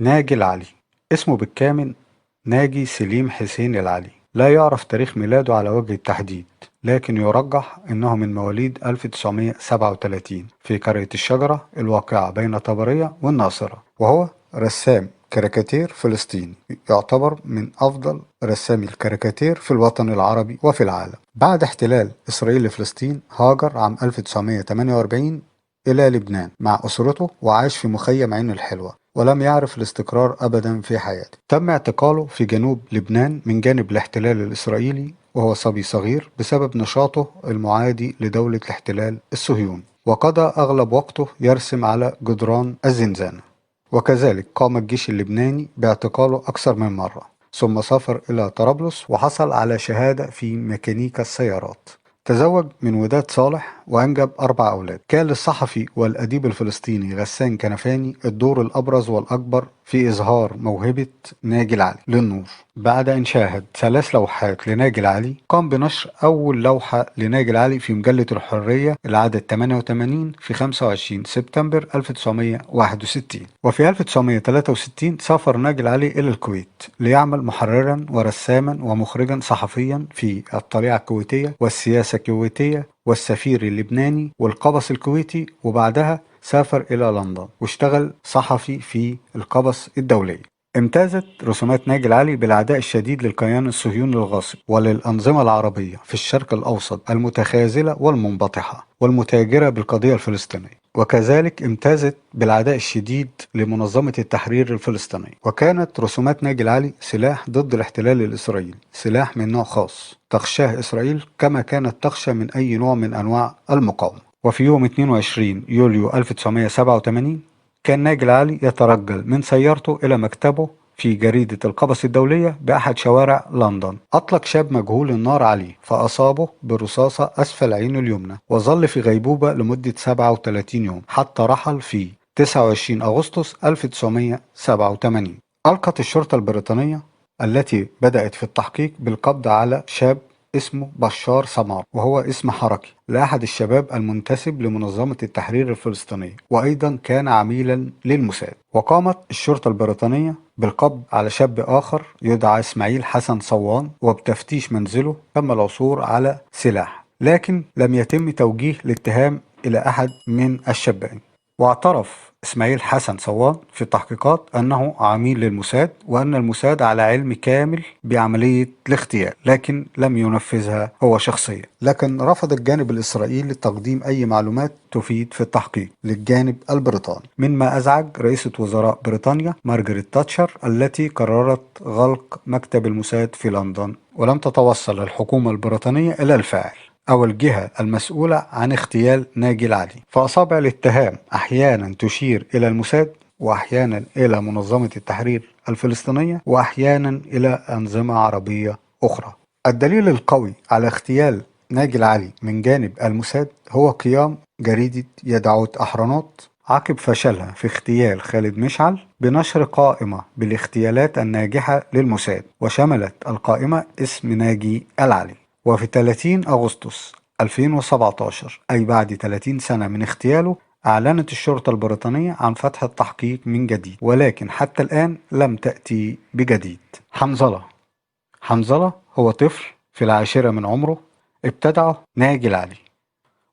ناجي العلي اسمه بالكامل ناجي سليم حسين العلي. لا يعرف تاريخ ميلاده على وجه التحديد، لكن يرجح أنه من مواليد 1937 في قرية الشجرة الواقعة بين طبرية والناصرة، وهو رسام كاريكاتير فلسطيني يعتبر من أفضل رسامي الكاريكاتير في الوطن العربي وفي العالم. بعد احتلال إسرائيل لفلسطين هاجر عام 1948 إلى لبنان مع أسرته، وعاش في مخيم عين الحلوة، ولم يعرف الاستقرار أبدا في حياته. تم اعتقاله في جنوب لبنان من جانب الاحتلال الإسرائيلي وهو صبي صغير بسبب نشاطه المعادي لدولة الاحتلال الصهيوني، وقضى أغلب وقته يرسم على جدران الزنزانة. وكذلك قام الجيش اللبناني باعتقاله أكثر من مرة، ثم سافر إلى طرابلس وحصل على شهادة في ميكانيكا السيارات. تزوج من وداد صالح وأنجب 4 أولاد. كان للصحفي والأديب الفلسطيني غسان كنفاني الدور الأبرز والأكبر في إظهار موهبة ناجي العلي للنور. بعد أن شاهد 3 لوحات لناجي العلي، قام بنشر أول لوحة لناجي العلي في مجلة الحرية العدد 88 في 25 سبتمبر 1961. وفي 1963 سافر ناجي العلي إلى الكويت ليعمل محررا ورساما ومخرجا صحفيا في الطليعة الكويتية والسياسة الكويتية والسفير اللبناني والقبس الكويتي، وبعدها سافر إلى لندن واشتغل صحفي في القبس الدولي. امتازت رسومات ناجي العلي بالعداء الشديد للكيان الصهيوني الغاصب وللأنظمة العربية في الشرق الأوسط المتخاذلة والمنبطحة والمتاجرة بالقضية الفلسطينية، وكذلك امتازت بالعداء الشديد لمنظمة التحرير الفلسطينية. وكانت رسومات ناجي العلي سلاح ضد الاحتلال الإسرائيلي، سلاح من نوع خاص تخشاه إسرائيل كما كانت تخشى من أي نوع من أنواع المقاومة. وفي يوم 22 يوليو 1987 كان ناجي العلي يترجل من سيارته إلى مكتبه في جريدة القبس الدولية بأحد شوارع لندن. أطلق شاب مجهول النار عليه فأصابه برصاصة أسفل عينه اليمنى، وظل في غيبوبة لمدة 37 يوم حتى رحل في 29 أغسطس 1987. ألقت الشرطة البريطانية التي بدأت في التحقيق بالقبض على شاب اسمه بشار سمار، وهو اسم حركي لأحد الشباب المنتسب لمنظمة التحرير الفلسطينية، وأيضا كان عميلا للموساد. وقامت الشرطة البريطانية بالقبض على شاب آخر يدعى إسماعيل حسن صوان، وبتفتيش منزله تم العثور على سلاح، لكن لم يتم توجيه الاتهام إلى أحد من الشابين. واعترف إسماعيل حسن صوان في التحقيقات أنه عميل للموساد، وأن الموساد على علم كامل بعملية الاغتيال، لكن لم ينفذها هو شخصيا. لكن رفض الجانب الإسرائيلي تقديم أي معلومات تفيد في التحقيق للجانب البريطاني، مما أزعج رئيسة وزراء بريطانيا مارغريت تاتشر التي قررت غلق مكتب الموساد في لندن. ولم تتوصل الحكومة البريطانية إلى الفاعل أو الجهة المسؤولة عن اغتيال ناجي العلي، فأصابع الاتهام أحيانا تشير إلى الموساد، وأحيانا إلى منظمة التحرير الفلسطينية، وأحيانا إلى أنظمة عربية أخرى. الدليل القوي على اغتيال ناجي العلي من جانب الموساد هو قيام جريدة يدعوت أحرنوت عقب فشلها في اغتيال خالد مشعل بنشر قائمة بالاغتيالات الناجحة للموساد، وشملت القائمة اسم ناجي العلي. وفي 30 أغسطس 2017، أي بعد 30 سنة من اغتياله، أعلنت الشرطة البريطانية عن فتح التحقيق من جديد، ولكن حتى الآن لم تأتي بجديد. حنظلة هو طفل في العاشرة من عمره ابتدعه ناجي العلي،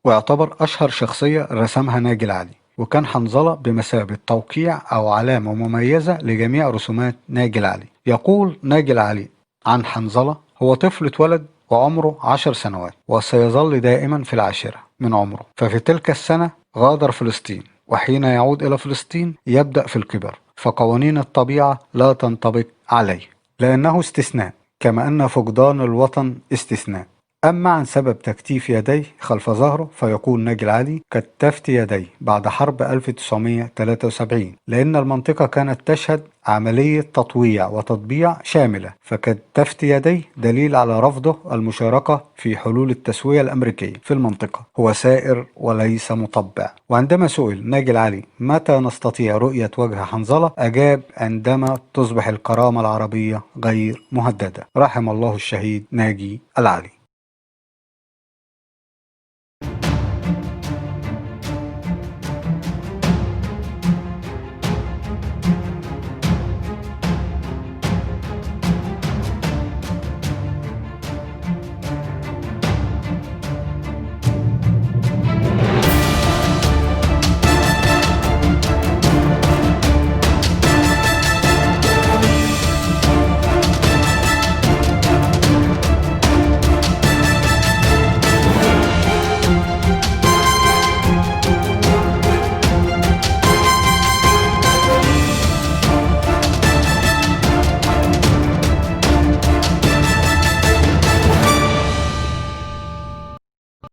ويعتبر أشهر شخصية رسمها ناجي العلي، وكان حنظلة بمثابة توقيع أو علامة مميزة لجميع رسومات ناجي العلي. يقول ناجي العلي عن حنظلة: هو طفل اتولد وعمره 10 سنوات، وسيظل دائما في العاشرة من عمره، ففي تلك السنة غادر فلسطين، وحين يعود إلى فلسطين يبدأ في الكبر، فقوانين الطبيعة لا تنطبق عليه لأنه استثناء، كما أن فقدان الوطن استثناء. أما عن سبب تكتيف يديه خلف ظهره، فيقول ناجي العلي: كتفت يديه بعد حرب 1973 لأن المنطقة كانت تشهد عملية تطويع وتطبيع شاملة، فكتفت يديه دليل على رفضه المشاركة في حلول التسوية الأمريكية في المنطقة، هو سائر وليس مطبع. وعندما سئل ناجي العلي متى نستطيع رؤية وجه حنظلة، أجاب: عندما تصبح الكرامة العربية غير مهددة. رحم الله الشهيد ناجي العلي.